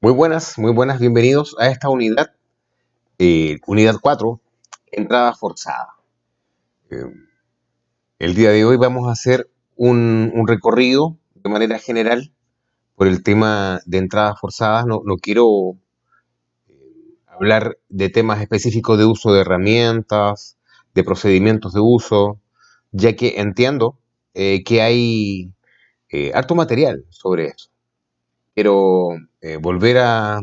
Muy buenas, bienvenidos a esta unidad, unidad 4, entrada forzada. Eh, el día de hoy vamos a hacer un recorrido de manera general por el tema de entradas forzadas. No quiero hablar de temas específicos de uso de herramientas, de procedimientos de uso, ya que entiendo que hay harto material sobre eso. Quiero volver a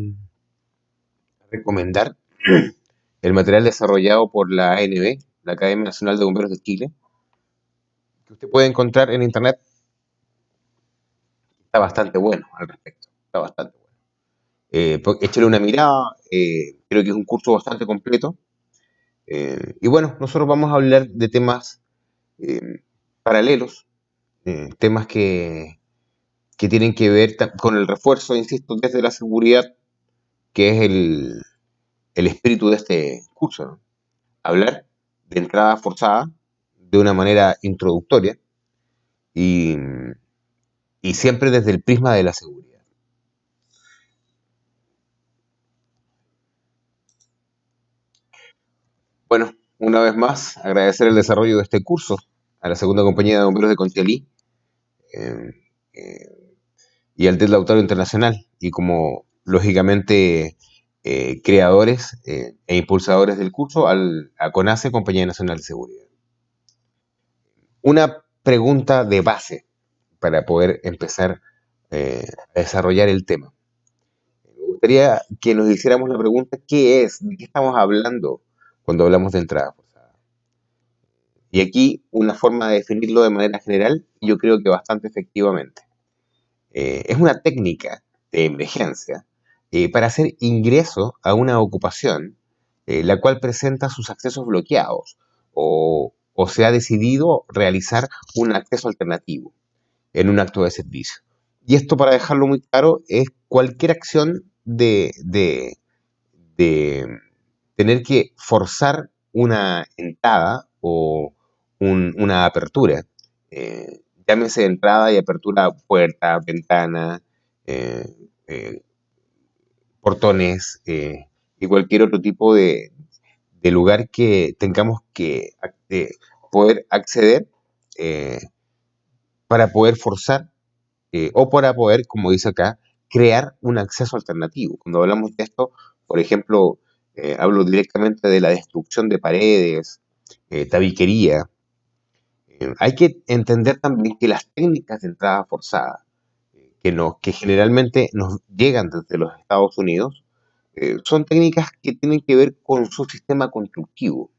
recomendar el material desarrollado por la ANB, la Academia Nacional de Bomberos de Chile, que usted puede encontrar en internet. Está bastante bueno al respecto, está bastante bueno. Échale una mirada, creo que es un curso bastante completo. Y bueno, nosotros vamos a hablar de temas eh, paralelos, temas que tienen que ver con el refuerzo, insisto, desde la seguridad, que es el espíritu de este curso, ¿no? Hablar de entrada forzada de una manera introductoria y, y siempre desde el prisma de la seguridad. Bueno, una vez más, agradecer el desarrollo de este curso a la Segunda Compañía de Bomberos de Conchalí eh, eh, y al TED Lautaro Internacional, y como lógicamente creadores e impulsadores del curso a CONACE, Compañía Nacional de Seguridad. Una pregunta de base para poder empezar a desarrollar el tema. Me gustaría que nos hiciéramos la pregunta, ¿qué es? ¿De qué estamos hablando cuando hablamos de entrada forzada? Y aquí una forma de definirlo de manera general, yo creo que bastante efectivamente. Es una técnica de emergencia para hacer ingreso a una ocupación la cual presenta sus accesos bloqueados o se ha decidido realizar un acceso alternativo en un acto de servicio. Y esto, para dejarlo muy claro, es cualquier acción de tener que forzar una entrada o una apertura. Llámese entrada y apertura, puerta, ventana, eh, eh, portones y cualquier otro tipo de lugar que tengamos que poder acceder eh, para poder forzar o para poder, como dice acá, crear un acceso alternativo. Cuando hablamos de esto, por ejemplo, hablo directamente de la destrucción de paredes, tabiquería. Hay que entender también que las técnicas de entrada forzada, que generalmente nos llegan desde los Estados Unidos, son técnicas que tienen que ver con su sistema constructivo.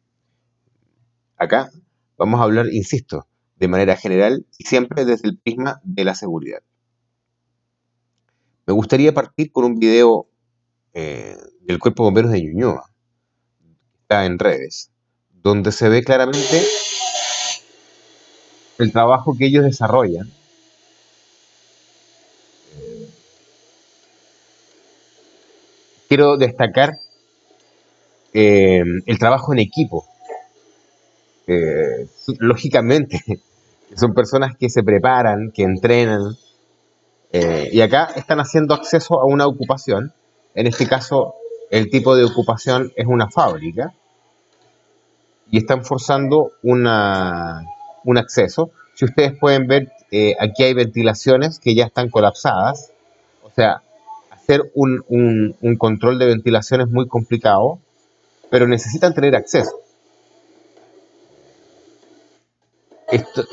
Acá vamos a hablar, insisto, de manera general y siempre desde el prisma de la seguridad. Me gustaría partir con un video del Cuerpo de Bomberos de Ñuñoa, que está en redes, donde se ve claramente el trabajo que ellos desarrollan. Quiero destacar el trabajo en equipo. Lógicamente, son personas que se preparan, que entrenan, y acá están haciendo acceso a una ocupación. En este caso, el tipo de ocupación es una fábrica, y están forzando un acceso. Si ustedes pueden ver, aquí hay ventilaciones que ya están colapsadas. O sea, hacer un control de ventilación es muy complicado, pero necesitan tener acceso. Esto,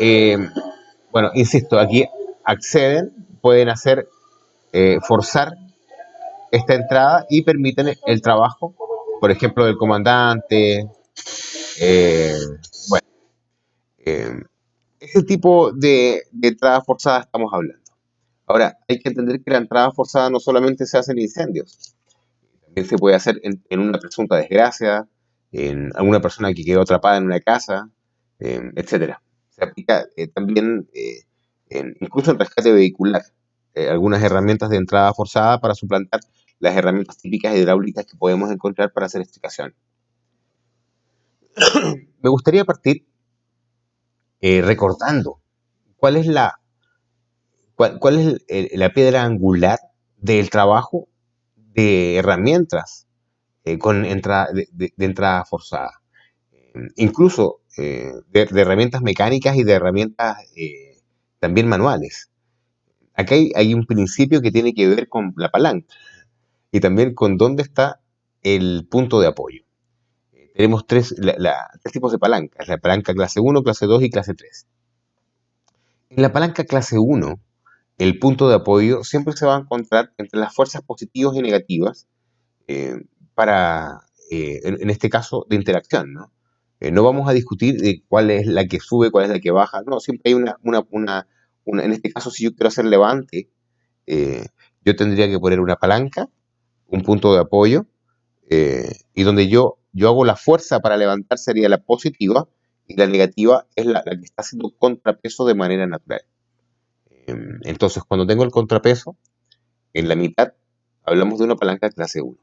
bueno, insisto, aquí acceden, pueden hacer, forzar esta entrada y permiten el trabajo, por ejemplo, del comandante. eh, bueno, eh, ese tipo de entrada forzada estamos hablando. Ahora, hay que entender que la entrada forzada no solamente se hace en incendios, también se puede hacer en una presunta desgracia, en alguna persona que quedó atrapada en una casa, etcétera. Se aplica también incluso en rescate vehicular, algunas herramientas de entrada forzada para suplantar las herramientas típicas hidráulicas que podemos encontrar para hacer extricación. Me gustaría partir recordando cuál es la piedra angular del trabajo de herramientas de entrada forzada. Incluso de herramientas mecánicas y de herramientas también manuales. Acá hay un principio que tiene que ver con la palanca y también con dónde está el punto de apoyo. Tenemos tres tipos de palancas, la palanca clase 1, clase 2 y clase 3. En la palanca clase 1, el punto de apoyo siempre se va a encontrar entre las fuerzas positivas y negativas eh, en este caso, de interacción, ¿no? No vamos a discutir de cuál es la que sube, cuál es la que baja, no, siempre hay en este caso, si yo quiero hacer levante, eh, yo tendría que poner una palanca, un punto de apoyo, y donde yo hago la fuerza para levantar sería la positiva, y la negativa es la que está haciendo contrapeso de manera natural. Entonces, cuando tengo el contrapeso, en la mitad, hablamos de una palanca clase 1.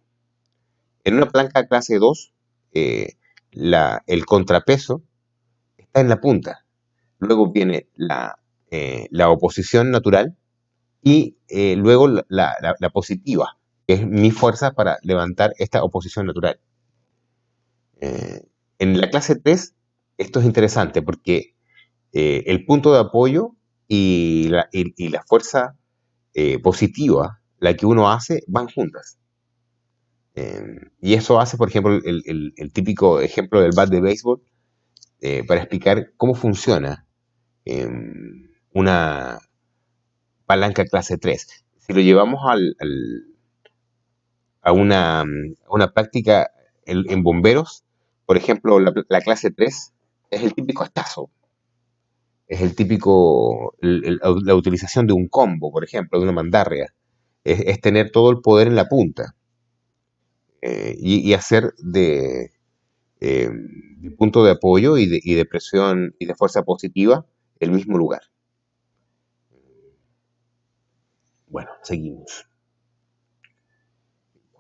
En una palanca clase 2, eh, el contrapeso está en la punta. Luego viene la oposición natural y luego la positiva, que es mi fuerza para levantar esta oposición natural. Eh, en la clase 3, esto es interesante porque el punto de apoyo y la fuerza positiva, la que uno hace, van juntas. Y eso hace, por ejemplo, el típico ejemplo del bat de béisbol para explicar cómo funciona una palanca clase 3. Si lo llevamos a una práctica en bomberos, por ejemplo, la clase 3 es el típico hachazo, es el típico, la utilización de un combo, por ejemplo, de una mandarria, es tener todo el poder en la punta y hacer de punto de apoyo y de presión y de fuerza positiva el mismo lugar. Bueno, seguimos.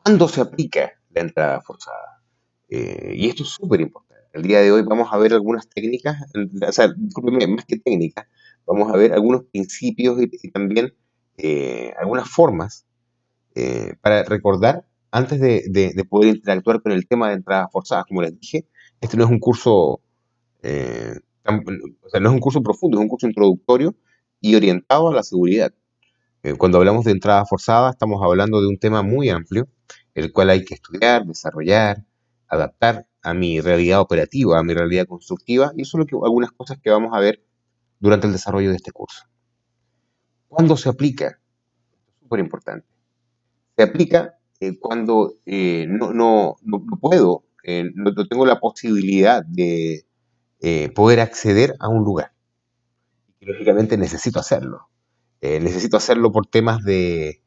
¿Cuándo se aplica la entrada forzada? Y esto es súper importante. El día de hoy vamos a ver algunas técnicas, o sea, discúlpeme, más que técnicas, vamos a ver algunos principios y también algunas formas para recordar antes de poder interactuar con el tema de entradas forzadas. Como les dije, este no es un curso, o sea, no es un curso profundo, es un curso introductorio y orientado a la seguridad. Cuando hablamos de entrada forzada, estamos hablando de un tema muy amplio, el cual hay que estudiar, desarrollar, adaptar a mi realidad operativa, a mi realidad constructiva, y eso es algunas cosas que vamos a ver durante el desarrollo de este curso. ¿Cuándo se aplica? Súper importante. Se aplica cuando no puedo, no tengo la posibilidad de poder acceder a un lugar. Y lógicamente necesito hacerlo. Necesito hacerlo por temas eh,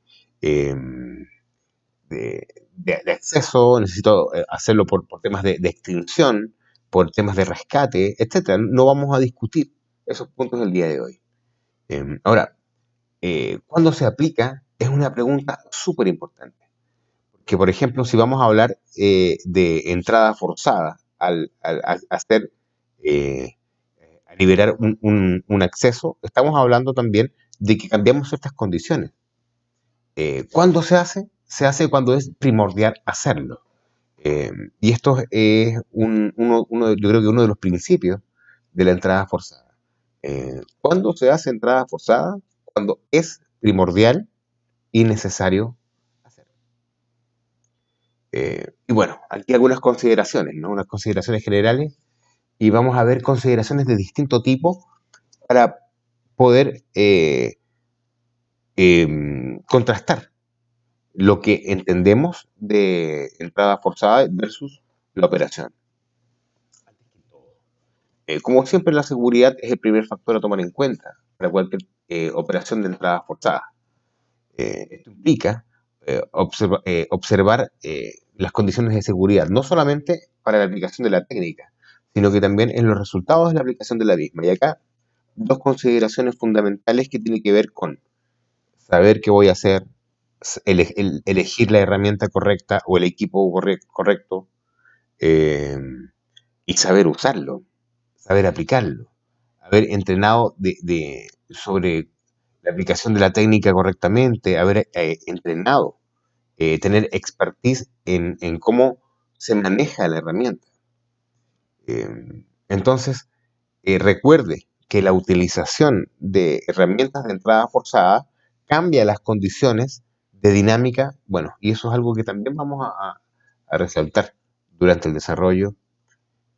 de acceso, necesito hacerlo por temas de extinción, por temas de rescate, etcétera. No vamos a discutir esos puntos el día de hoy. Ahora, ¿cuándo se aplica? Es una pregunta súper importante. Que, por ejemplo, si vamos a hablar de entrada forzada, al hacer, eh, a liberar un acceso, estamos hablando también de que cambiamos ciertas condiciones. ¿Cuándo se hace? Se hace cuando es primordial hacerlo. Y esto es yo creo que uno de los principios de la entrada forzada. ¿Cuándo se hace entrada forzada? Cuando es primordial y necesario hacerlo. Y bueno, aquí algunas consideraciones, ¿no? Unas consideraciones generales y vamos a ver consideraciones de distinto tipo para poder contrastar lo que entendemos de entrada forzada versus la operación. Como siempre, la seguridad es el primer factor a tomar en cuenta para cualquier operación de entrada forzada. Esto implica observar las condiciones de seguridad, no solamente para la aplicación de la técnica, sino que también en los resultados de la aplicación de la misma. Y acá, dos consideraciones fundamentales que tienen que ver con saber qué voy a hacer, elegir la herramienta correcta o el equipo correcto, eh, y saber usarlo, saber aplicarlo, haber entrenado sobre la aplicación de la técnica correctamente, haber entrenado tener expertise en cómo se maneja la herramienta. Eh, entonces, recuerde que la utilización de herramientas de entrada forzada cambia las condiciones de dinámica, bueno, y eso es algo que también vamos a resaltar durante el desarrollo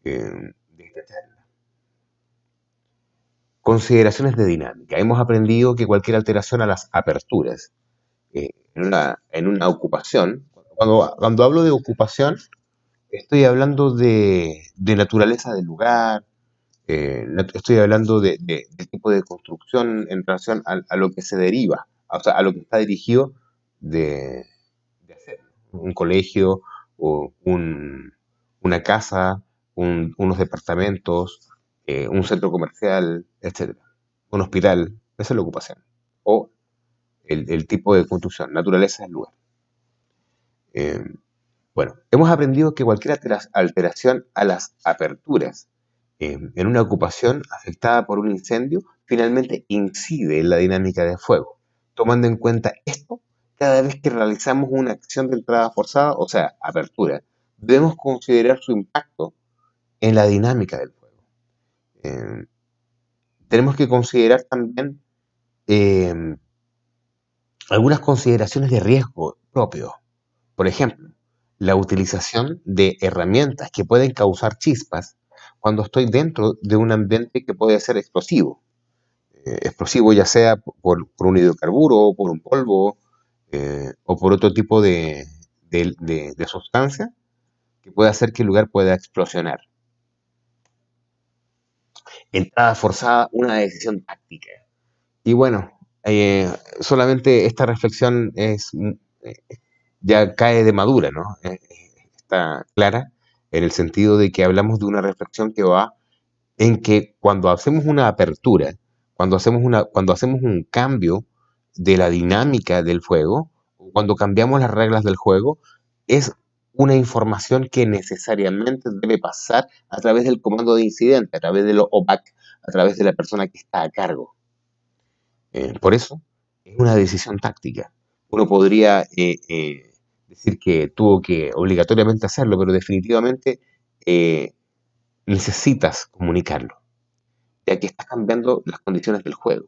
de esta charla. Consideraciones de dinámica. Hemos aprendido que cualquier alteración a las aperturas en una ocupación, cuando hablo de ocupación, estoy hablando de naturaleza del lugar, estoy hablando de tipo de construcción en relación a lo que se deriva, o sea, a lo que está dirigido de hacer. Un colegio, o una casa, unos departamentos, un centro comercial, etcétera. Un hospital, esa es la ocupación. O el tipo de construcción, naturaleza del lugar. Eh, bueno, hemos aprendido que cualquier alteración a las aperturas en una ocupación afectada por un incendio finalmente incide en la dinámica de fuego. Tomando en cuenta esto, cada vez que realizamos una acción de entrada forzada, o sea, apertura, debemos considerar su impacto en la dinámica del fuego. Eh, tenemos que considerar también eh, algunas consideraciones de riesgo propio. Por ejemplo, la utilización de herramientas que pueden causar chispas cuando estoy dentro de un ambiente que puede ser explosivo. Explosivo ya sea por un hidrocarburo, por un polvo o por otro tipo de sustancia que puede hacer que el lugar pueda explosionar. Entrada forzada, una decisión táctica. Y bueno, solamente esta reflexión ya cae de madura, ¿no? Está clara en el sentido de que hablamos de una reflexión que va en que cuando hacemos una apertura, cuando hacemos un cambio de la dinámica del juego, cuando cambiamos las reglas del juego, es una información que necesariamente debe pasar a través del comando de incidente, a través de lo OPAC, a través de la persona que está a cargo. Por eso, es una decisión táctica. Uno podría decir que tuvo que obligatoriamente hacerlo, pero definitivamente eh, necesitas comunicarlo, ya que estás cambiando las condiciones del juego.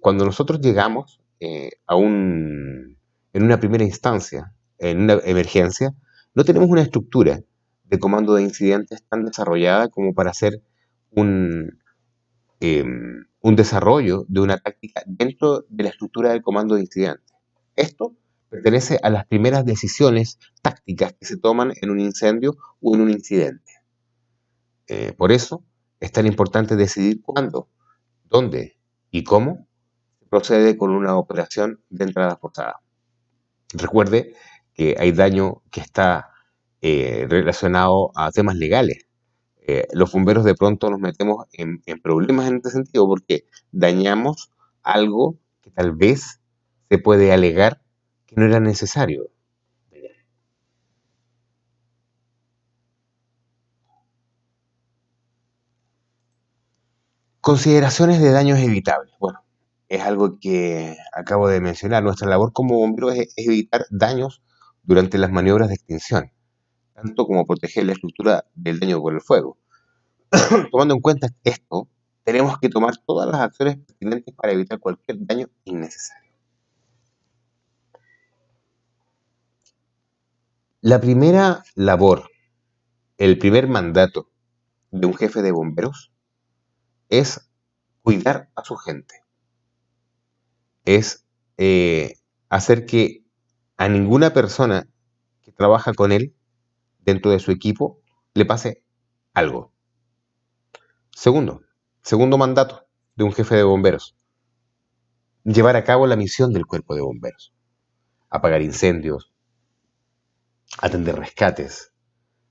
Cuando nosotros llegamos en una primera instancia, en una emergencia, no tenemos una estructura de comando de incidentes tan desarrollada como para hacer un, un desarrollo de una táctica dentro de la estructura del comando de incidentes. Esto pertenece a las primeras decisiones tácticas que se toman en un incendio o en un incidente. Por eso es tan importante decidir cuándo, dónde y cómo se procede con una operación de entrada forzada. Recuerde que hay daño que está relacionado a temas legales. Los bomberos de pronto nos metemos en problemas en este sentido porque dañamos algo que tal vez se puede alegar que no era necesario. Consideraciones de daños evitables. Bueno, es algo que acabo de mencionar. Nuestra labor como bomberos es evitar daños durante las maniobras de extinción, tanto como proteger la estructura del daño por el fuego. Tomando en cuenta esto, tenemos que tomar todas las acciones pertinentes para evitar cualquier daño innecesario. La primera labor, el primer mandato de un jefe de bomberos es cuidar a su gente, es hacer que a ninguna persona que trabaja con él dentro de su equipo le pase algo. Segundo mandato de un jefe de bomberos, llevar a cabo la misión del cuerpo de bomberos, apagar incendios, atender rescates.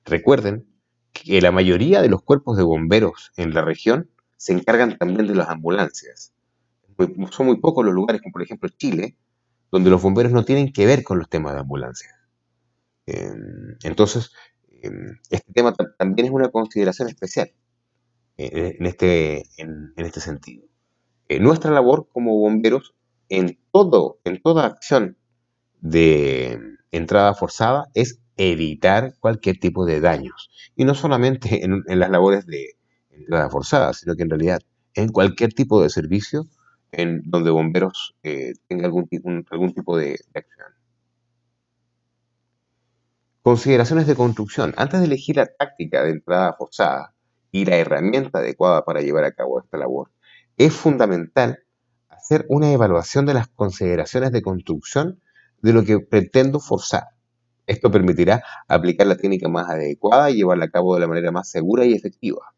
Recuerden que la mayoría de los cuerpos de bomberos en la región se encargan también de las ambulancias. Son muy pocos los lugares, como por ejemplo Chile, donde los bomberos no tienen que ver con los temas de ambulancias. Eh, entonces, este tema también es una consideración especial en este sentido. Nuestra labor como bomberos en toda acción de entrada forzada es evitar cualquier tipo de daños. Y no solamente en las labores de entrada forzada, sino que en realidad en cualquier tipo de servicio en donde bomberos tenga algún tipo de acción. Consideraciones de construcción. Antes de elegir la táctica de entrada forzada y la herramienta adecuada para llevar a cabo esta labor, es fundamental hacer una evaluación de las consideraciones de construcción de lo que pretendo forzar. Esto permitirá aplicar la técnica más adecuada y llevarla a cabo de la manera más segura y efectiva.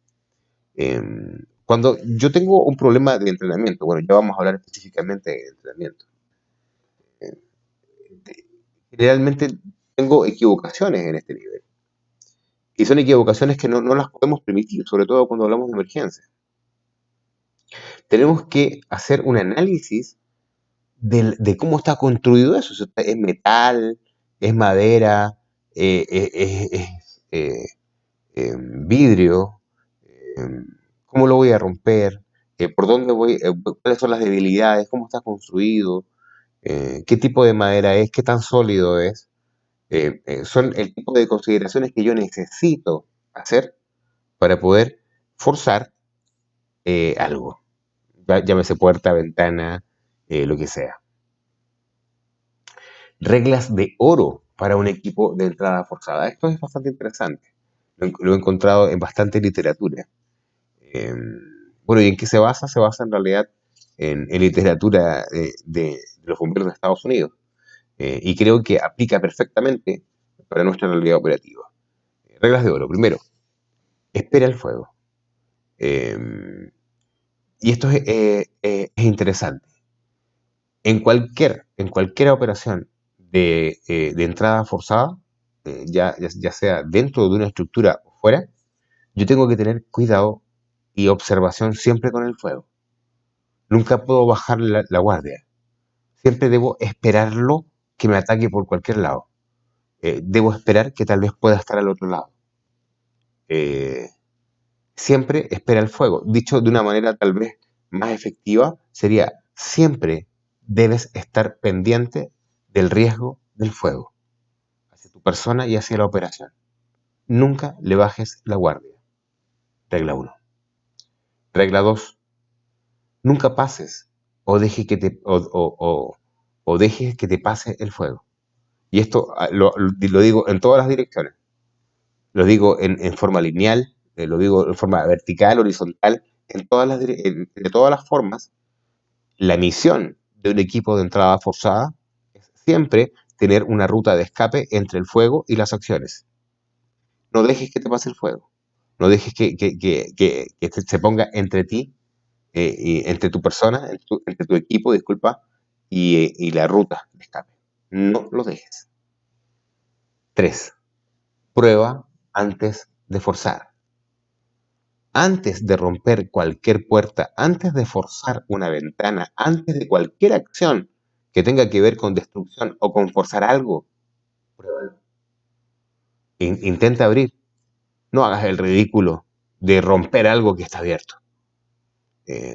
Cuando yo tengo un problema de entrenamiento, bueno, ya vamos a hablar específicamente de entrenamiento. eh, Generalmente tengo equivocaciones en este nivel. Y son equivocaciones que no las podemos permitir, sobre todo cuando hablamos de emergencia. Tenemos que hacer un análisis de cómo está construido eso. Si es metal, es madera, es vidrio, eh, cómo lo voy a romper, por dónde voy, cuáles son las debilidades, cómo está construido, qué tipo de madera es, qué tan sólido es. Son el tipo de consideraciones que yo necesito hacer para poder forzar algo. Llámese puerta, ventana, lo que sea. Reglas de oro para un equipo de entrada forzada. Esto es bastante interesante. Lo he encontrado en bastante literatura. Eh, bueno, ¿y en qué se basa? Se basa en realidad en literatura de los bomberos de Estados Unidos. Y creo que aplica perfectamente para nuestra realidad operativa. Reglas de oro. Primero, espera el fuego. Eh, y esto es interesante. En cualquier operación de entrada forzada, ya sea dentro de una estructura o fuera, yo tengo que tener cuidado y observación siempre con el fuego. Nunca puedo bajar la guardia. Siempre debo esperarlo que me ataque por cualquier lado. Debo esperar que tal vez pueda estar al otro lado. Eh, Siempre espera el fuego. Dicho de una manera tal vez más efectiva, sería siempre debes estar pendiente del riesgo del fuego hacia tu persona y hacia la operación. Nunca le bajes la guardia. Regla uno. Regla 2. Nunca pases o dejes que te pase el fuego. Y esto lo digo en todas las direcciones. Lo digo en forma lineal, lo digo en forma vertical, horizontal, de todas las formas. La misión de un equipo de entrada forzada es siempre tener una ruta de escape entre el fuego y las acciones. No dejes que te pase el fuego. No dejes que se ponga entre ti, y entre tu persona, entre tu equipo, disculpa, y la ruta de escape. No lo dejes. 3. Prueba antes de forzar. Antes de romper cualquier puerta, antes de forzar una ventana, antes de cualquier acción que tenga que ver con destrucción o con forzar algo, pruébalo. Intenta abrir. No hagas el ridículo de romper algo que está abierto.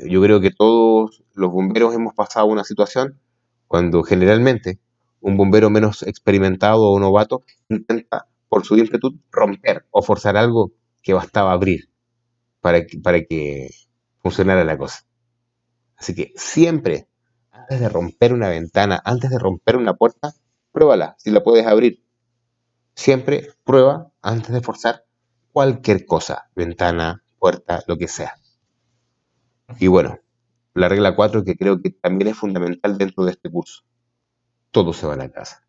Yo creo que todos los bomberos hemos pasado una situación cuando generalmente un bombero menos experimentado o novato intenta, por su ímpetu, romper o forzar algo que bastaba abrir para que funcionara la cosa. Así que siempre, antes de romper una ventana, antes de romper una puerta, pruébala, si la puedes abrir. Siempre prueba antes de forzar cualquier cosa, ventana, puerta, lo que sea. Y bueno, la regla 4 que creo que también es fundamental dentro de este curso. Todo se va a la casa.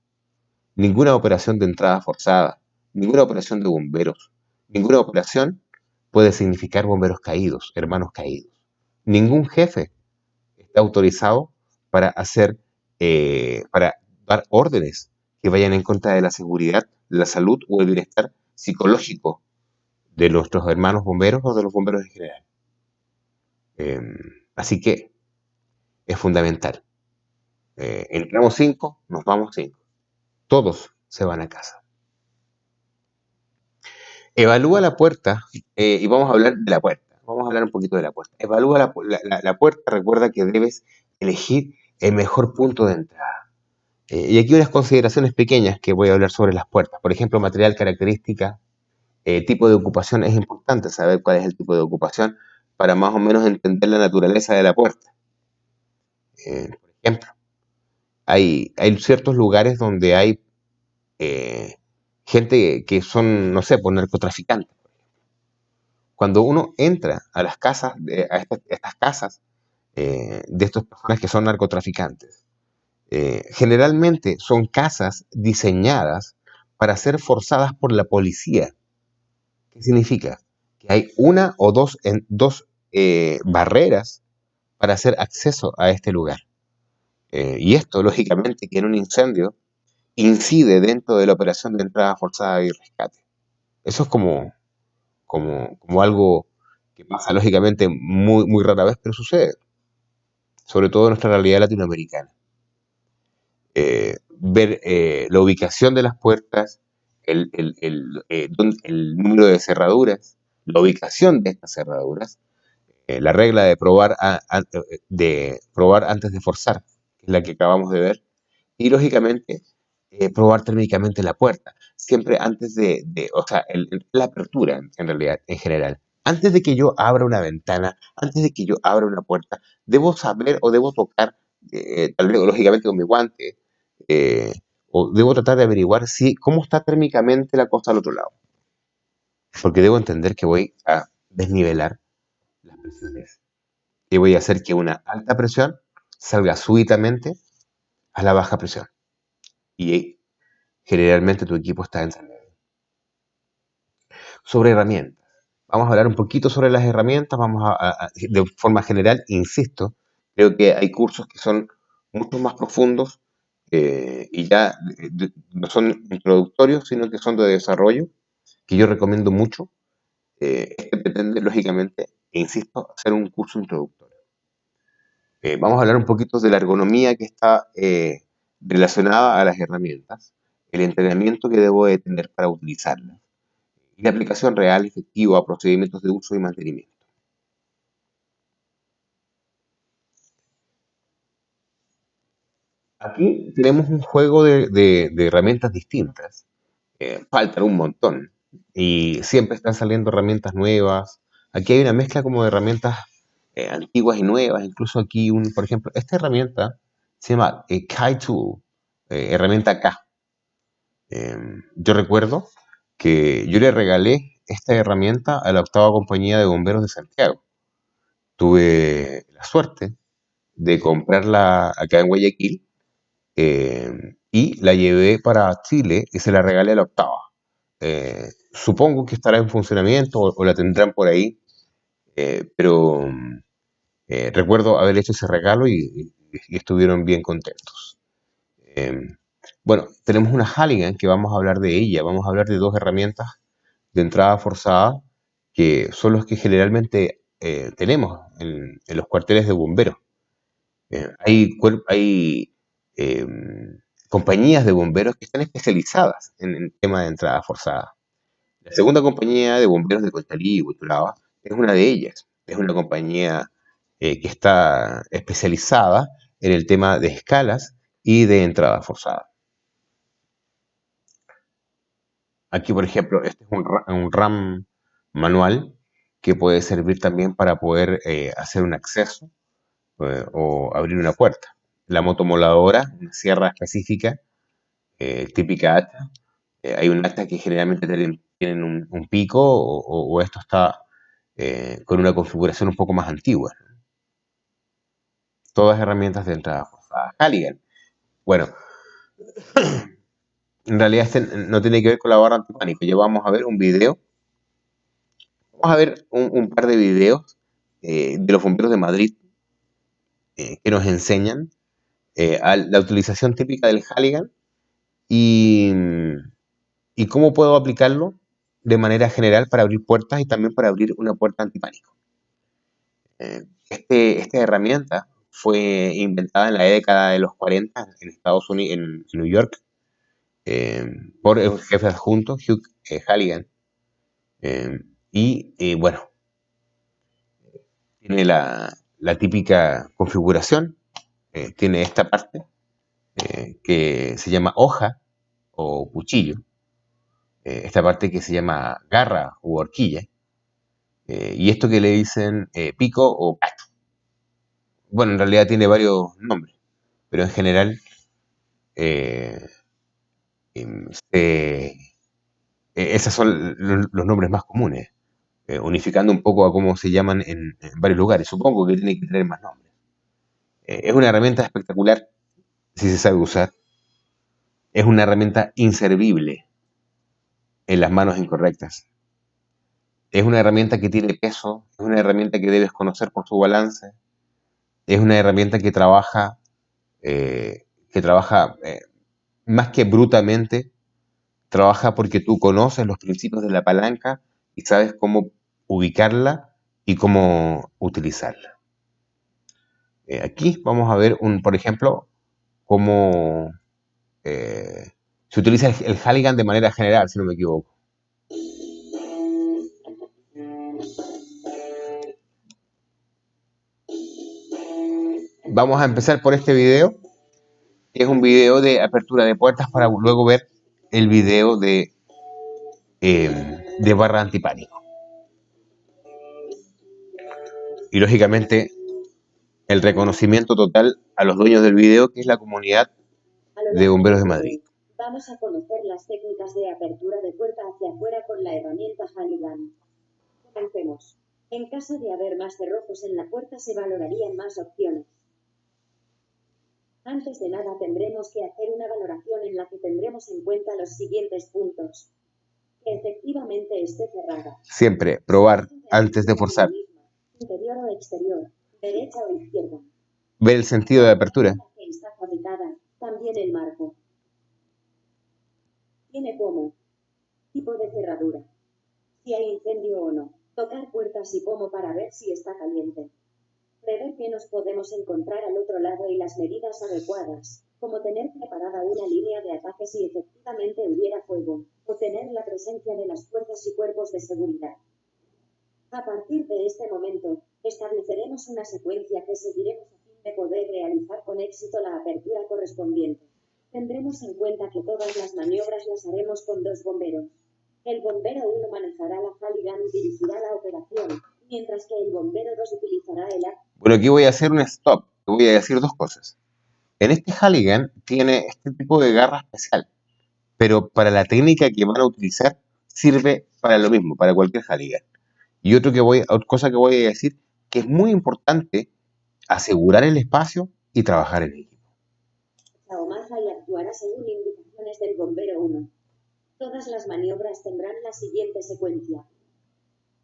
Ninguna operación de entrada forzada, ninguna operación de bomberos, ninguna operación puede significar bomberos caídos, hermanos caídos. Ningún jefe está autorizado para para dar órdenes que vayan en contra de la seguridad, la salud o el bienestar psicológico de nuestros hermanos bomberos o de los bomberos en general. Eh, Así que es fundamental. Entramos 5, nos vamos 5. Todos se van a casa. Evalúa la puerta, y vamos a hablar de la puerta. Vamos a hablar un poquito de la puerta. Evalúa la puerta, recuerda que debes elegir el mejor punto de entrada. Y aquí unas consideraciones pequeñas que voy a hablar sobre las puertas. Por ejemplo, material, característica, tipo de ocupación. Es importante saber cuál es el tipo de ocupación para más o menos entender la naturaleza de la puerta. Por ejemplo, hay ciertos lugares donde hay gente que son, no sé, por narcotraficantes. Cuando uno entra a las casas, estas casas de estas personas que son narcotraficantes, generalmente son casas diseñadas para ser forzadas por la policía. ¿Qué significa? Que hay una o dos barreras para hacer acceso a este lugar. Y esto, lógicamente, que en un incendio incide dentro de la operación de entrada forzada y rescate. Eso es como algo que pasa, lógicamente, muy, muy rara vez, pero sucede, sobre todo en nuestra realidad latinoamericana. Ver la ubicación de las puertas, el número de cerraduras, la ubicación de estas cerraduras, la regla de probar antes de forzar, que es la que acabamos de ver, y lógicamente probar térmicamente la puerta, siempre antes o sea, la apertura en realidad, en general. Antes de que yo abra una ventana, antes de que yo abra una puerta, debo saber o debo tocar, tal vez lógicamente con mi guante, eh, o debo tratar de averiguar cómo está térmicamente la cosa al otro lado. Porque debo entender que voy a desnivelar las presiones y voy a hacer que una alta presión salga súbitamente a la baja presión. Y generalmente tu equipo está encendido. Sobre herramientas. Vamos a hablar un poquito sobre las herramientas, de forma general, insisto, creo que hay cursos que son mucho más profundos y ya no son introductorios, sino que son de desarrollo, que yo recomiendo mucho. Este pretende, lógicamente, e insisto, hacer un curso introductorio. Vamos a hablar un poquito de la ergonomía que está relacionada a las herramientas, el entrenamiento que debo de tener para utilizarlas y la aplicación real y efectiva a procedimientos de uso y mantenimiento. Aquí tenemos un juego de herramientas distintas. Faltan un montón y siempre están saliendo herramientas nuevas. Aquí hay una mezcla como de herramientas antiguas y nuevas. Incluso aquí, por ejemplo, esta herramienta se llama Kai Tool, herramienta K. Yo recuerdo que yo le regalé esta herramienta a la octava compañía de bomberos de Santiago. Tuve la suerte de comprarla acá en Guayaquil y la llevé para Chile y se la regalé a la octava. Supongo que estará en funcionamiento o la tendrán por ahí, pero recuerdo haber hecho ese regalo y estuvieron bien contentos. Eh, bueno, tenemos una Halligan que vamos a hablar de ella, vamos a hablar de dos herramientas de entrada forzada que son los que generalmente tenemos en los cuarteles de bomberos. Hay eh, compañías de bomberos que están especializadas en el tema de entrada forzada. La segunda compañía de bomberos de Conchalí y Huechuraba es una de ellas. Es una compañía que está especializada en el tema de escalas y de entrada forzada. Aquí, por ejemplo, este es un RAM manual que puede servir también para poder hacer un acceso o abrir una puerta. La motomoladora, una sierra específica, típica hacha. Hay un hacha que generalmente tienen un pico o esto está con una configuración un poco más antigua. Todas herramientas de entrada forzada. Halligan. Bueno, en realidad este no tiene que ver con la barra antipánico. Ya vamos a ver un video. Vamos a ver un par de videos de los bomberos de Madrid que nos enseñan a la utilización típica del Halligan y, y cómo puedo aplicarlo de manera general para abrir puertas y también para abrir una puerta antipánico. Esta herramienta fue inventada en la década de los 40 en Estados Unidos, en New York, eh, por el jefe adjunto Hugh Halligan. Bueno, tiene la típica configuración, tiene esta parte que se llama hoja o cuchillo, esta parte que se llama garra u horquilla, y esto que le dicen pico o cacho. Bueno, en realidad tiene varios nombres, pero en general eh, esos son los nombres más comunes, unificando un poco a cómo se llaman en varios lugares. Supongo que tiene que tener más nombres. Es una herramienta espectacular si se sabe usar. Es una herramienta inservible en las manos incorrectas. Es una herramienta que tiene peso, es una herramienta que debes conocer por su balance, es una herramienta que trabaja más que brutamente, trabaja porque tú conoces los principios de la palanca y sabes cómo ubicarla y cómo utilizarla. Aquí vamos a ver, por ejemplo, cómo se utiliza el Halligan de manera general, si no me equivoco. Vamos a empezar por este video, que es un video de apertura de puertas para luego ver el video de barra antipánico. Y lógicamente el reconocimiento total a los dueños del video, que es la comunidad de bomberos de Madrid. Vamos a conocer las técnicas de apertura de puerta hacia afuera con la herramienta Halligan. Comencemos. En caso de haber más cerrojos en la puerta se valorarían más opciones. Antes de nada tendremos que hacer una valoración en la que tendremos en cuenta los siguientes puntos. Que efectivamente esté cerrada. Siempre probar antes de forzar. Interior o exterior, derecha o izquierda. Ver el sentido de apertura. Que está fabricada, también el marco. Tiene pomo. Tipo de cerradura. Si hay incendio o no. Tocar puertas y pomo para ver si está caliente. Prever que nos podemos encontrar al otro lado y las medidas adecuadas, como tener preparada una línea de ataque si efectivamente hubiera fuego, o tener la presencia de las fuerzas y cuerpos de seguridad. A partir de este momento, estableceremos una secuencia que seguiremos a fin de poder realizar con éxito la apertura correspondiente. Tendremos en cuenta que todas las maniobras las haremos con 2 bomberos. El bombero 1 manejará la Halligan y dirigirá la operación, mientras que el bombero 2 utilizará el arco. Bueno, aquí voy a hacer un stop. Te voy a decir dos cosas. En este Halligan tiene este tipo de garra especial, pero para la técnica que van a utilizar sirve para lo mismo, para cualquier Halligan. Y otra cosa que voy a decir, que es muy importante asegurar el espacio y trabajar en equipo. La Omaha y actuará según indicaciones del bombero 1. Todas las maniobras tendrán la siguiente secuencia.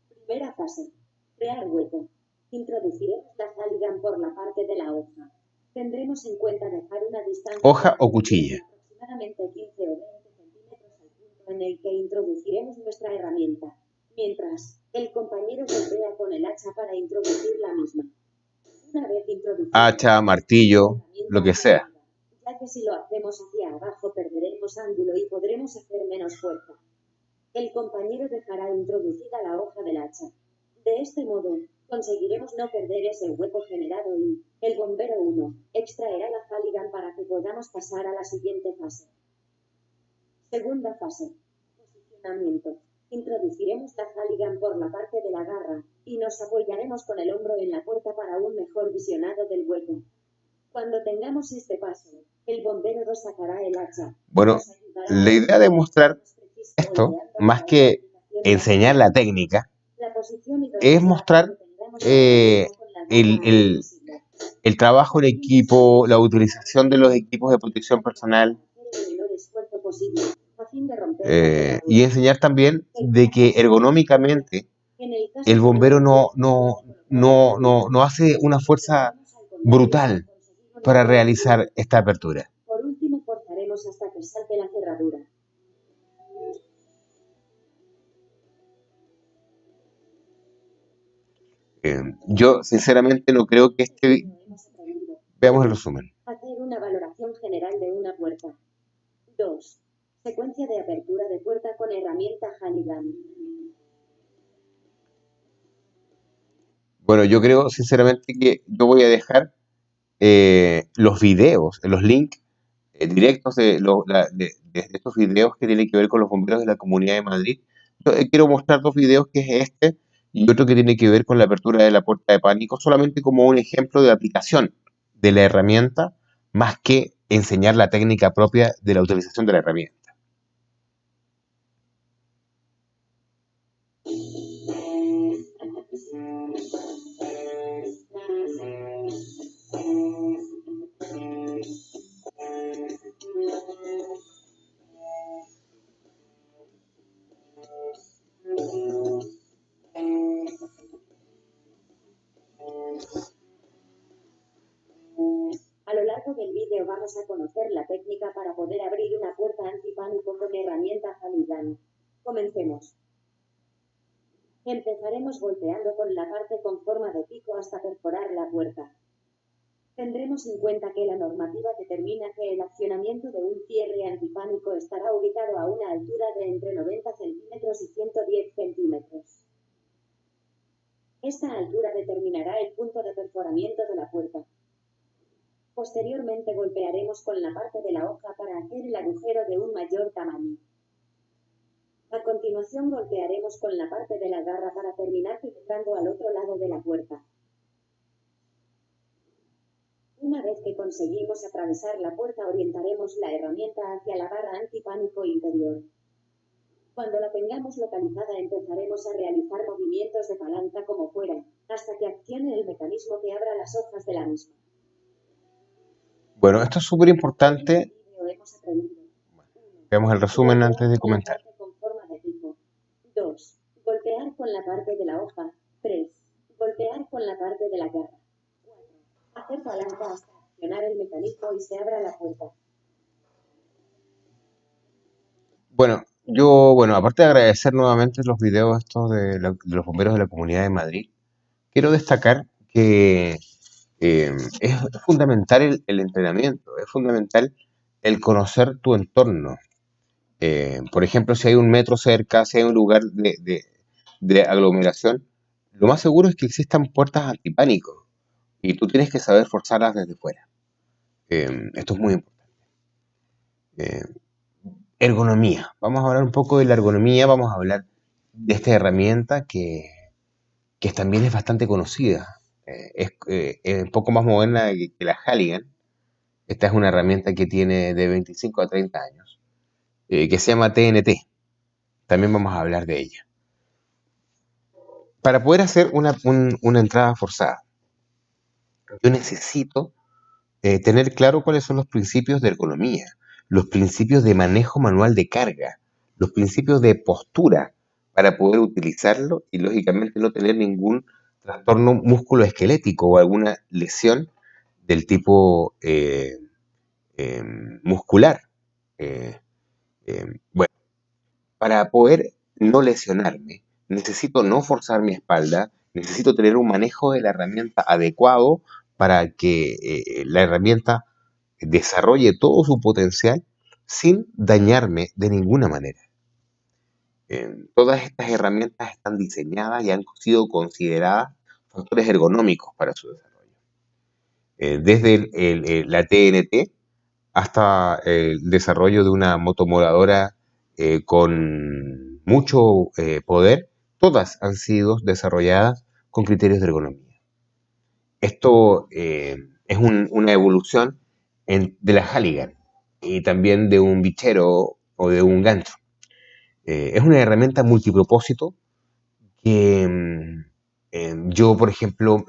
Primera fase. Crear hueco. Introduciremos la Halligan por la parte de la hoja. Tendremos en cuenta dejar una distancia hoja o cuchilla. Aproximadamente 15 o 20 centímetros al punto en el que introduciremos nuestra herramienta, mientras el compañero golpea con el hacha para introducir la misma. Una vez introducida, hacha, martillo, lo que sea. Ya que si lo hacemos hacia abajo perderemos ángulo y podremos hacer menos fuerza. El compañero dejará introducida la hoja del hacha. De este modo, conseguiremos no perder ese hueco generado y el bombero 1 extraerá la Halligan para que podamos pasar a la siguiente fase. Segunda fase. Posicionamiento. Introduciremos la Halligan por la parte de la garra y nos apoyaremos con el hombro en la puerta para un mejor visionado del hueco. Cuando tengamos este paso, el bombero 2 sacará el hacha. Bueno, la idea de mostrar esto, más que enseñar la técnica, es mostrar el trabajo en equipo, la utilización de los equipos de protección personal, y enseñar también de que ergonómicamente el bombero no hace una fuerza brutal para realizar esta apertura. Por último, forzaremos hasta que salte la cerradura. Yo sinceramente no creo que Veamos el resumen. Hacer una valoración general de una puerta. 2. Secuencia de apertura de puerta con herramienta Halligan. Bueno, yo creo sinceramente que yo voy a dejar los videos, los links directos de estos videos que tienen que ver con los bomberos de la Comunidad de Madrid. Yo, quiero mostrar dos videos, que es este y otro que tiene que ver con la apertura de la puerta de pánico, solamente como un ejemplo de aplicación de la herramienta, más que enseñar la técnica propia de la utilización de la herramienta. A lo largo del vídeo vamos a conocer la técnica para poder abrir una puerta antipánico con herramienta Halligan. Comencemos. Empezaremos golpeando con la parte con forma de pico hasta perforar la puerta. Tendremos en cuenta que la normativa determina que el accionamiento de un cierre antipánico estará ubicado a una altura de entre 90 centímetros y 110 centímetros. Esta altura determinará el punto de perforamiento de la puerta. Posteriormente golpearemos con la parte de la hoja para hacer el agujero de un mayor tamaño. A continuación golpearemos con la parte de la garra para terminar penetrando al otro lado de la puerta. Una vez que conseguimos atravesar la puerta, orientaremos la herramienta hacia la barra antipánico interior. Cuando la tengamos localizada, empezaremos a realizar movimientos de palanca como fuera, hasta que accione el mecanismo que abra las hojas de la misma. Bueno, esto es súper importante. Veamos el resumen antes de comentar. 2. Golpear con la parte de la hoja. 3. Golpear con la parte de la garra. 4. Hacer palanca hasta accionar el mecanismo y se abra la puerta. Bueno, aparte de agradecer nuevamente los videos estos de los bomberos de la Comunidad de Madrid, quiero destacar que es fundamental el entrenamiento, es fundamental el conocer tu entorno. Por ejemplo, si hay un metro cerca, si hay un lugar de aglomeración, lo más seguro es que existan puertas antipánico y tú tienes que saber forzarlas desde fuera. Esto es muy importante. Eh, Ergonomía. Vamos a hablar un poco de la ergonomía, vamos a hablar de esta herramienta que también es bastante conocida. Es un poco más moderna que la Halligan. Esta es una herramienta que tiene de 25 a 30 años, que se llama TNT. También vamos a hablar de ella. Para poder hacer una entrada forzada, yo necesito tener claro cuáles son los principios de ergonomía, los principios de manejo manual de carga, los principios de postura para poder utilizarlo y lógicamente no tener ningún trastorno musculoesquelético o alguna lesión del tipo eh, muscular. Eh, bueno, para poder no lesionarme, necesito no forzar mi espalda, necesito tener un manejo de la herramienta adecuado para que la herramienta desarrolle todo su potencial sin dañarme de ninguna manera. Todas estas herramientas están diseñadas y han sido consideradas factores ergonómicos para su desarrollo. Desde la TNT hasta el desarrollo de una motomoradora con mucho poder, todas han sido desarrolladas con criterios de ergonomía. Esto es una evolución de la Halligan y también de un bichero o de un gancho. Es una herramienta multipropósito que yo, por ejemplo,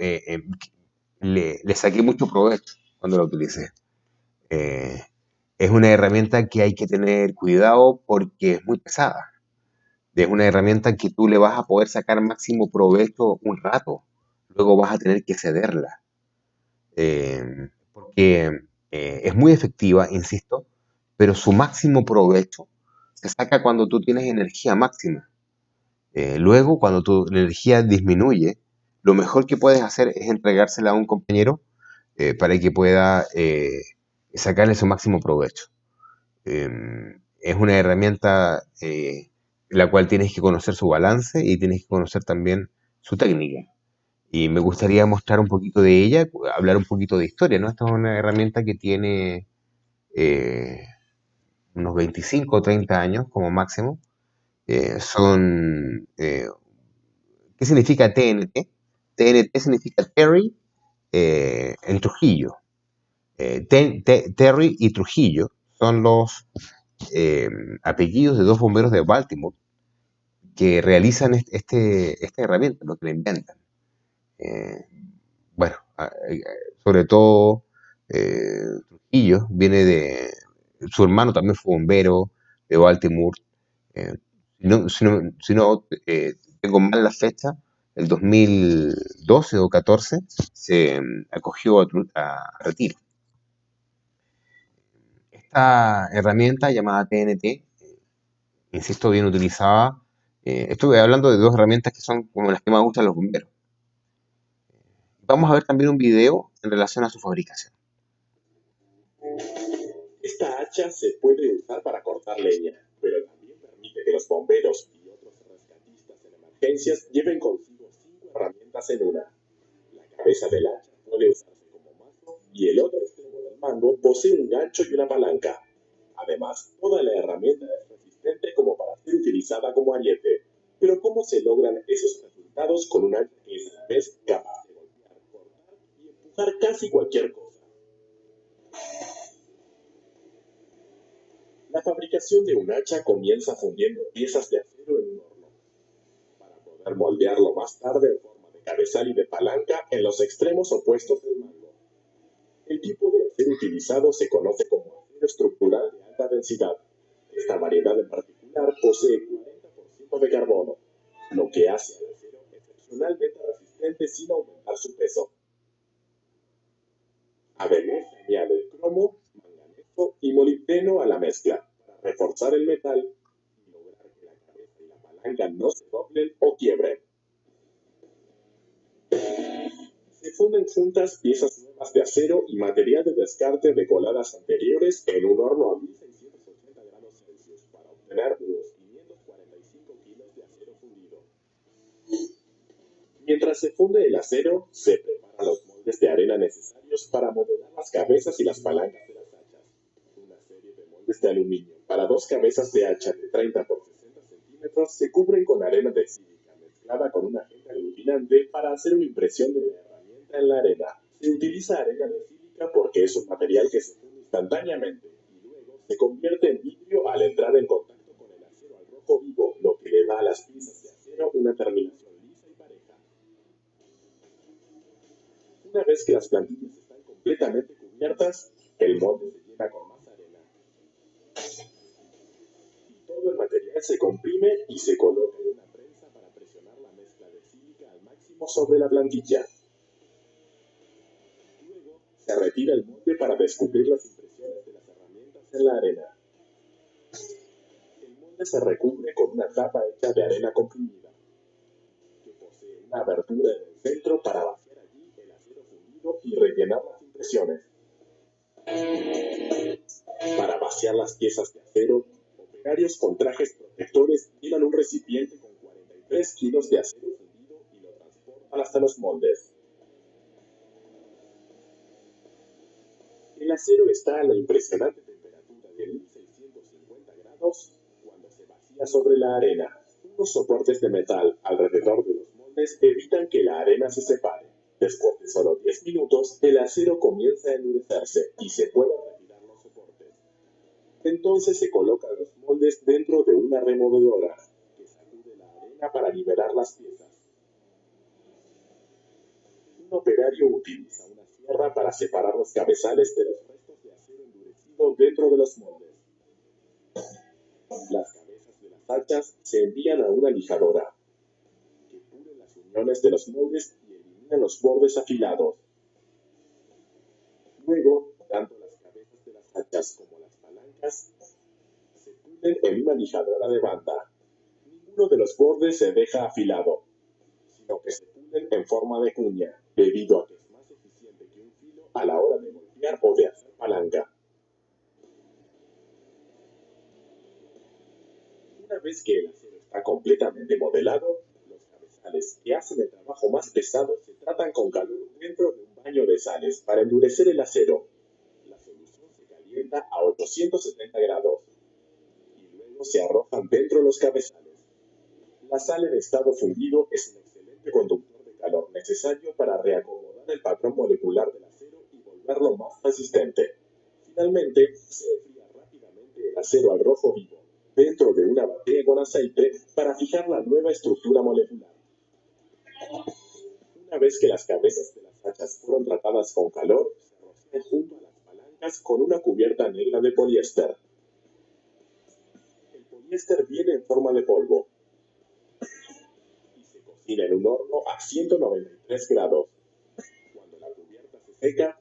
le saqué mucho provecho cuando la utilicé. Es una herramienta que hay que tener cuidado porque es muy pesada. Es una herramienta que tú le vas a poder sacar máximo provecho un rato. Luego vas a tener que cederla. Porque es muy efectiva, insisto, pero su máximo provecho se saca cuando tú tienes energía máxima. Luego, cuando tu energía disminuye, lo mejor que puedes hacer es entregársela a un compañero para que pueda sacarle su máximo provecho. Es una herramienta la cual tienes que conocer su balance y tienes que conocer también su técnica. Y me gustaría mostrar un poquito de ella, hablar un poquito de historia, ¿no? Esta es una herramienta que tiene eh, unos 25 o 30 años como máximo. ¿Qué significa TNT? TNT significa Terry en Trujillo. Terry y Trujillo son los eh, apellidos de dos bomberos de Baltimore que realizan esta herramienta, lo que la inventan. Eh, bueno, sobre todo Trujillo viene de... Su hermano también fue bombero de Baltimore. Eh, si no tengo mal la fecha, el 2012 o 14 se acogió a retiro. Esta herramienta llamada TNT, insisto, bien utilizada. Estuve hablando de dos herramientas que son como las que más gustan a los bomberos. Vamos a ver también un video en relación a su fabricación. Esta hacha se puede usar para cortar leña, pero también permite que los bomberos y otros rescatistas en emergencias lleven consigo 5 herramientas en una. La cabeza del hacha puede usarse como mazo y el otro extremo del mango posee un gancho y una palanca. Además, toda la herramienta es resistente como para ser utilizada como ariete. Pero ¿cómo se logran esos resultados con un hacha que es a la vez capaz de golpear, cortar y empujar casi cualquier cosa? La fabricación de un hacha comienza fundiendo piezas de acero en un horno, para poder moldearlo más tarde en forma de cabezal y de palanca en los extremos opuestos del mango. El tipo de acero utilizado se conoce como acero estructural de alta densidad. Esta variedad en particular posee 40% de carbono, lo que hace al acero excepcionalmente resistente sin aumentar su peso. Además, se añade cromo, manganeso y molibdeno a la mezcla para reforzar el metal y lograr que la cabeza y la palanca no se doblen o quiebren. Se funden juntas piezas nuevas de acero y material de descarte de coladas anteriores en un horno a 1680 grados Celsius para obtener unos 545 kilos de acero fundido. Mientras se funde el acero, se preparan los moldes de arena necesarios para modelar las cabezas y las palancas de las hachas. Una serie de moldes de aluminio para 2 cabezas de hacha de 30 por 60 centímetros se cubren con arena de sílica mezclada con un agente aglutinante para hacer una impresión de la herramienta en la arena. Se utiliza arena de sílica porque es un material que se funde instantáneamente y luego se convierte en vidrio al entrar en contacto con el acero al rojo vivo, lo que le da a las piezas de acero una terminación lisa y pareja. Una vez que las plantillas están completamente cubiertas, el molde se llena con más arena. Y todo el material se comprime y se coloca en una prensa para presionar la mezcla de sílica al máximo sobre la plantilla. Luego, se retira el molde para descubrir las impresiones de las herramientas en la arena. El molde se recubre con una tapa hecha de arena comprimida, que posee una abertura en el centro para vaciar allí el acero fundido y rellenar las impresiones. Para vaciar las piezas de acero, operarios con trajes protectores llevan un recipiente con 43 kilos de acero fundido y lo transportan hasta los moldes. El acero está a la impresionante temperatura de 1650 grados cuando se vacía sobre la arena. Unos soportes de metal alrededor de los moldes evitan que la arena se separe. Después de solo 10 minutos, el acero comienza a endurecerse y se pueden retirar los soportes. Entonces se colocan los moldes dentro de una removedora que sacude la arena para liberar las piezas. Un operario utiliza una sierra para separar los cabezales de los restos de acero endurecido dentro de los moldes. Las cabezas de las hachas se envían a una lijadora que pule las uniones de los moldes y elimina los bordes afilados. Luego, tanto las cabezas de las hachas como las palancas se pulen en una lijadora de banda. Ninguno de los bordes se deja afilado, sino que se pulen en forma de cuña, debido a que es más eficiente que un filo a la hora de golpear o de hacer palanca. Una vez que el acero está completamente modelado, los cabezales que hacen el trabajo más pesado se tratan con calor dentro de un baño de sales para endurecer el acero. La solución se calienta calienta a 870 grados y luego se arrojan dentro los cabezales. La sal en estado fundido es un excelente conductor de calor necesario para reacomodar el patrón molecular del acero y volverlo más resistente. Finalmente, se enfría rápidamente el acero al rojo vivo dentro de una batea con aceite para fijar la nueva estructura molecular. Una vez que las cabezas de las hachas fueron tratadas con calor, se rocian junto a las palancas con una cubierta negra de poliéster. El poliéster viene en forma de polvo y se cocina en un horno a 193 grados. Cuando la cubierta se seca,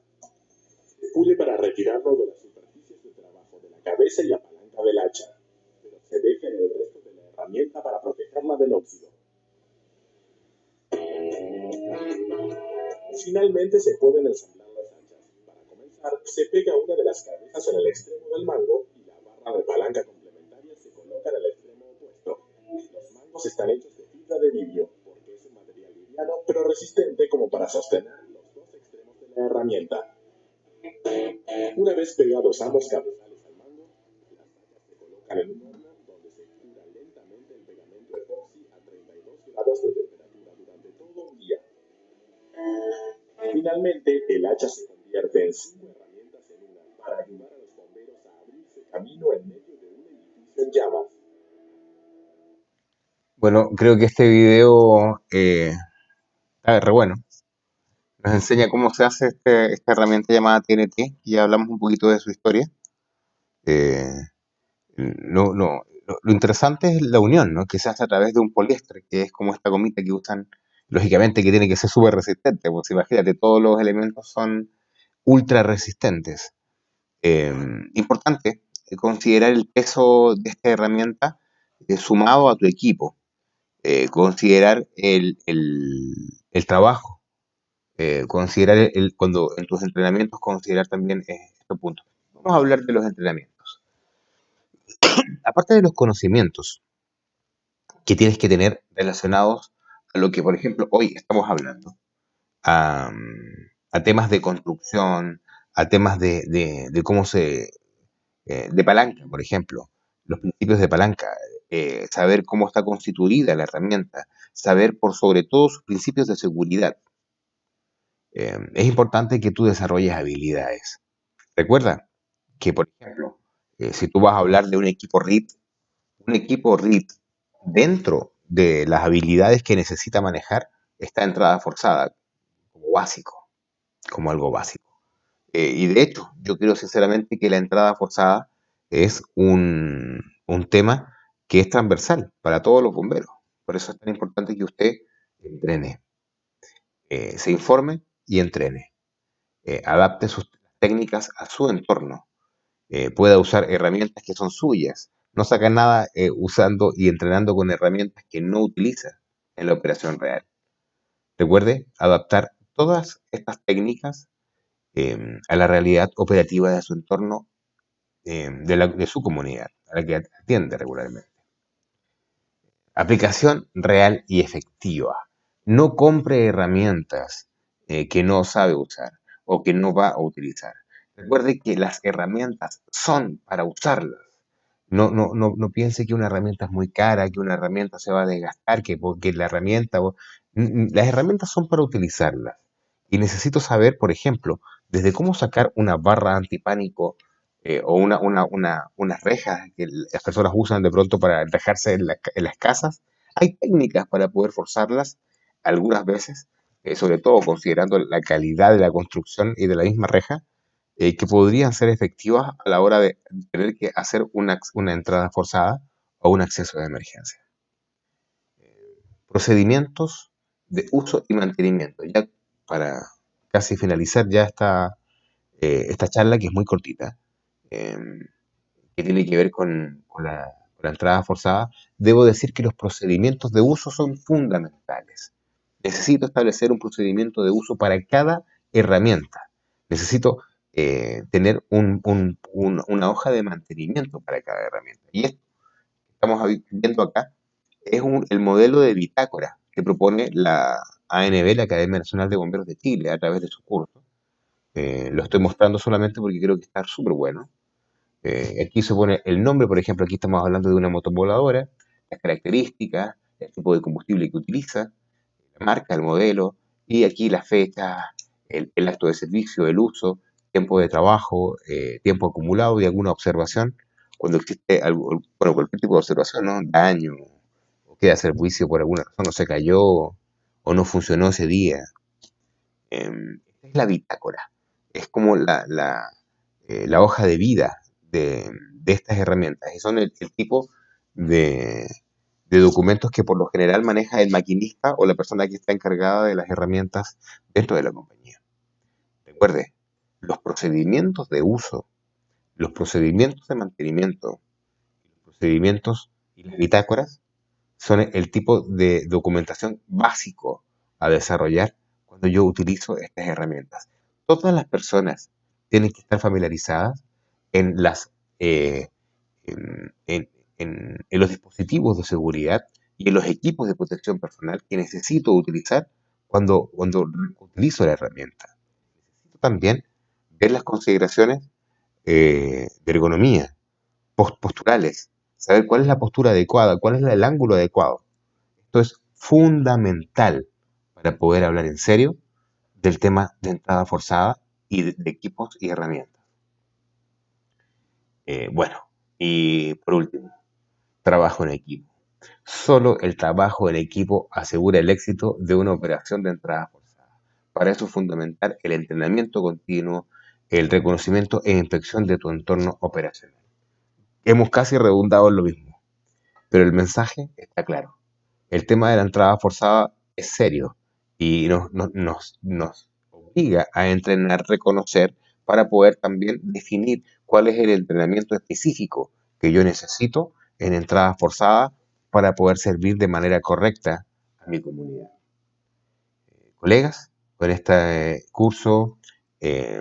se pule para retirarlo de las superficies de trabajo de la cabeza y la palanca del hacha, pero se deja en el resto de la herramienta para protegerla del óxido. Finalmente se pueden ensamblar las hachas. Para comenzar, se pega una de las cabezas en el extremo del mango y la barra de palanca complementaria se coloca en el extremo opuesto. Los mangos están hechos de fibra de vidrio porque es un material liviano pero resistente como para sostener los dos extremos de la herramienta. Una vez pegados ambos cabezales al mango, las hachas se colocan en un horno donde se cura lentamente el pegamento epoxi a 32 grados de temperatura durante todo un día. Finalmente, el hacha se convierte en 5 herramientas en una para ayudar a los bomberos a abrirse camino en medio de un edificio en llamas. Bueno, creo que este video está re bueno. Nos enseña cómo se hace esta herramienta llamada TNT, y ya hablamos un poquito de su historia. Eh, lo interesante es la unión, ¿no? Que se hace a través de un poliéster, que es como esta gomita que usan, lógicamente que tiene que ser súper resistente, pues imagínate, todos los elementos son ultra resistentes. Importante considerar el peso de esta herramienta sumado a tu equipo, considerar el trabajo, considerar cuando en tus entrenamientos, considerar también estos puntos. Vamos a hablar de los entrenamientos. Aparte de los conocimientos que tienes que tener relacionados a lo que, por ejemplo, hoy estamos hablando, a, a temas de construcción, a temas de cómo de palanca, por ejemplo, los principios de palanca, saber cómo está constituida la herramienta, saber por sobre todo sus principios de seguridad. Es importante que tú desarrolles habilidades. Recuerda que, por ejemplo, si tú vas a hablar de un equipo RIT dentro de las habilidades que necesita manejar está entrada forzada como básico, como algo básico. Y de hecho, yo creo sinceramente que la entrada forzada es un tema que es transversal para todos los bomberos. Por eso es tan importante que usted entrene, se informe y entrene. Adapte sus técnicas a su entorno. Pueda usar herramientas que son suyas. No saca nada usando y entrenando con herramientas que no utiliza en la operación real. Recuerde adaptar todas estas técnicas a la realidad operativa de su entorno, de su comunidad, a la que atiende regularmente. Aplicación real y efectiva. No compre herramientas que no sabe usar o que no va a utilizar. Recuerde que las herramientas son para usarlas. No piense que una herramienta es muy cara, que una herramienta se va a desgastar, que porque la herramienta... Las herramientas son para utilizarlas. Y necesito saber, por ejemplo, desde cómo sacar una barra antipánico o unas rejas que las personas usan de pronto para rejarse en las casas. Hay técnicas para poder forzarlas algunas veces, sobre todo considerando la calidad de la construcción y de la misma reja, que podrían ser efectivas a la hora de tener que hacer una entrada forzada o un acceso de emergencia. Procedimientos de uso y mantenimiento. Ya para casi finalizar ya esta charla, que es muy cortita, eh, que tiene que ver con la entrada forzada, debo decir que los procedimientos de uso son fundamentales. Necesito establecer un procedimiento de uso para cada herramienta. Necesito tener una hoja de mantenimiento para cada herramienta. Y esto que estamos viendo acá es el modelo de bitácora que propone la ANB, la Academia Nacional de Bomberos de Chile, a través de su curso. Lo estoy mostrando solamente porque creo que está súper bueno. Aquí se pone el nombre, por ejemplo, aquí estamos hablando de una motovoladora, las características, el tipo de combustible que utiliza, la marca, el modelo, y aquí la fecha, el acto de servicio, el uso, tiempo de trabajo, tiempo acumulado y alguna observación, cuando existe algo, bueno, cualquier tipo de observación, ¿no? Daño, o queda servicio por alguna razón, o se cayó, o no funcionó ese día. Esta es la bitácora, es como la hoja de vida de estas herramientas, y son el tipo de, de documentos que por lo general maneja el maquinista o la persona que está encargada de las herramientas dentro de la compañía. Recuerde, los procedimientos de uso, los procedimientos de mantenimiento, los procedimientos y las bitácoras son el tipo de documentación básico a desarrollar cuando yo utilizo estas herramientas. Todas las personas tienen que estar familiarizadas en en, en- en los dispositivos de seguridad y en los equipos de protección personal que necesito utilizar cuando utilizo la herramienta. Necesito también ver las consideraciones de ergonomía, posturales, saber cuál es la postura adecuada, cuál es el ángulo adecuado. Esto es fundamental para poder hablar en serio del tema de entrada forzada y de equipos y herramientas. Bueno, y por último, trabajo en equipo. Solo el trabajo en equipo asegura el éxito de una operación de entrada forzada. Para eso es fundamental el entrenamiento continuo, el reconocimiento e inspección de tu entorno operacional. Hemos casi redundado en lo mismo, pero el mensaje está claro. El tema de la entrada forzada es serio y nos obliga a entrenar, reconocer, para poder también definir cuál es el entrenamiento específico que yo necesito en entrada forzada para poder servir de manera correcta a mi comunidad. Colegas, con este curso, eh,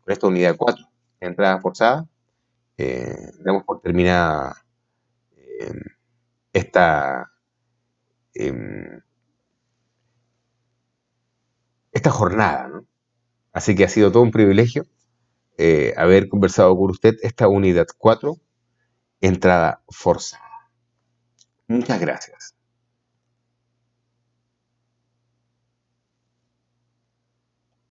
con esta unidad 4, entrada forzada, damos por terminada eh, esta, eh, esta jornada, ¿no? Así que ha sido todo un privilegio haber conversado con usted esta unidad 4, entrada forzada. Muchas gracias.